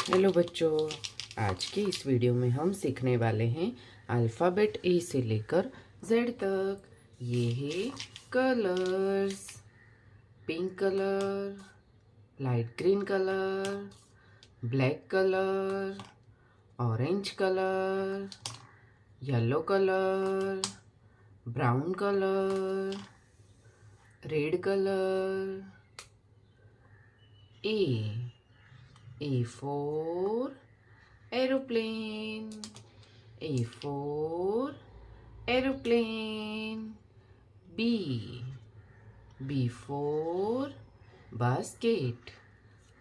Hello बच्चों, आज के इस वीडियो में हम सीखने वाले हैं अल्फ़ाबेट ए से लेकर जेड तक। ये है colours. Pink colour, light green colour, black colour, orange colour, yellow colour, brown colour, red colour. A for aeroplane. A for aeroplane. B for basket.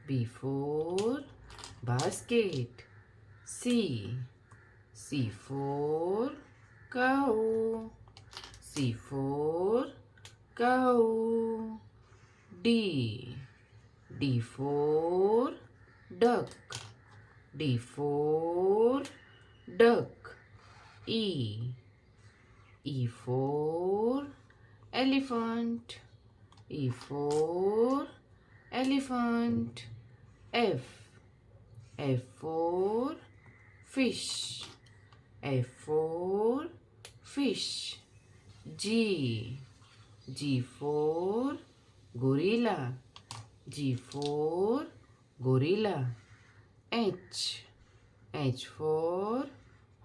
B for basket. C for cow. C for cow. D for duck. D for duck. E for elephant. E for elephant. F for fish. F for fish. G for gorilla. G for gorilla. H for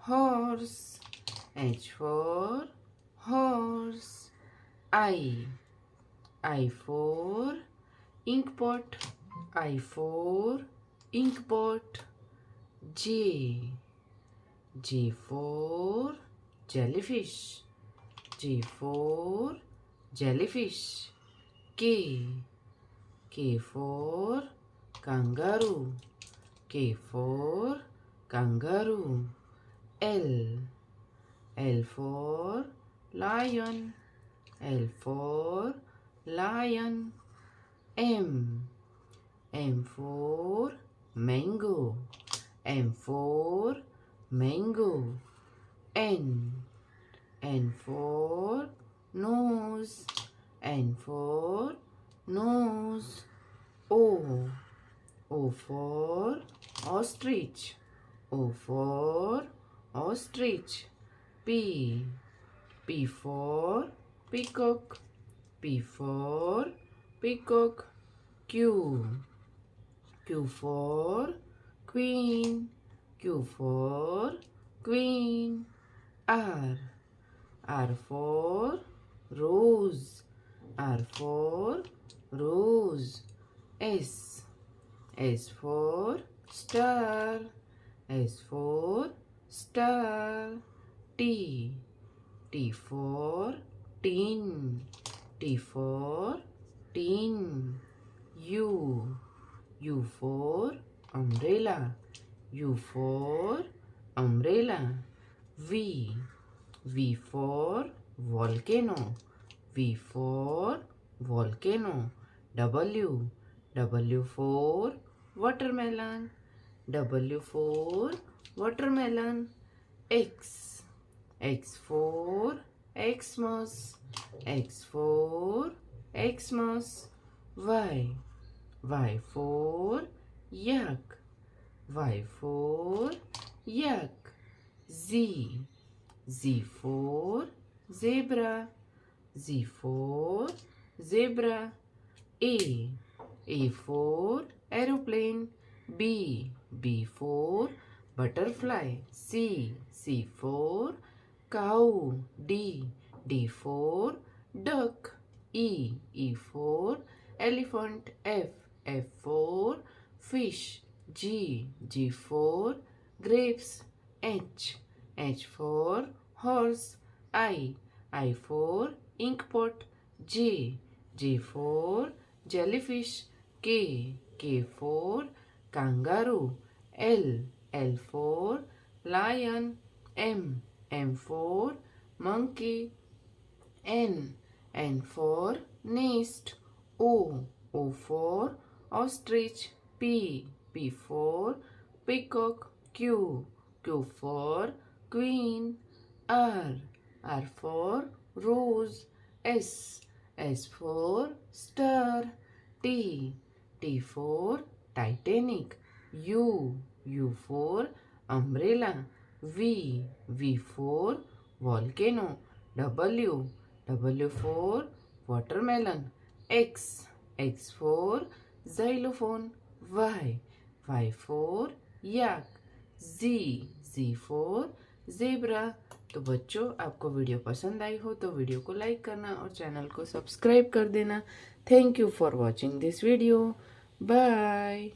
horse. H for horse. I for ink pot. I for ink pot. J for jellyfish. J for jellyfish. K for kangaroo. K for kangaroo. L for lion. L for lion. M for mango. M for mango. N for nose. N for nose. O for ostrich. O for ostrich. P for peacock. P for peacock. Q for queen. Q for queen. R for rose. R for rose. S for star. S for star. T for tin. T for tin. U for umbrella. U for umbrella. V for volcano. V for volcano. W for watermelon. W for watermelon. X for Xmas. X for Xmas. Y for yak. Y for yak. Z for zebra. Z for zebra. A for aeroplane. B for butterfly. C for cow. D for duck. E for elephant. F for fish. G for grapes. H for horse. I for ink pot. J for jellyfish. K for kangaroo. L for lion. M for monkey. N for nest. O for ostrich. P for peacock. Q for queen. R for rose. S for star. T for Titanic. U for umbrella. V for volcano. W for watermelon. X for xylophone. Y for yak. Z for zebra. तो बच्चों, आपको video पसंद आई हो तो video को like करना और channel को सब्सक्राइब कर देना। Thank you for watching this video. Bye.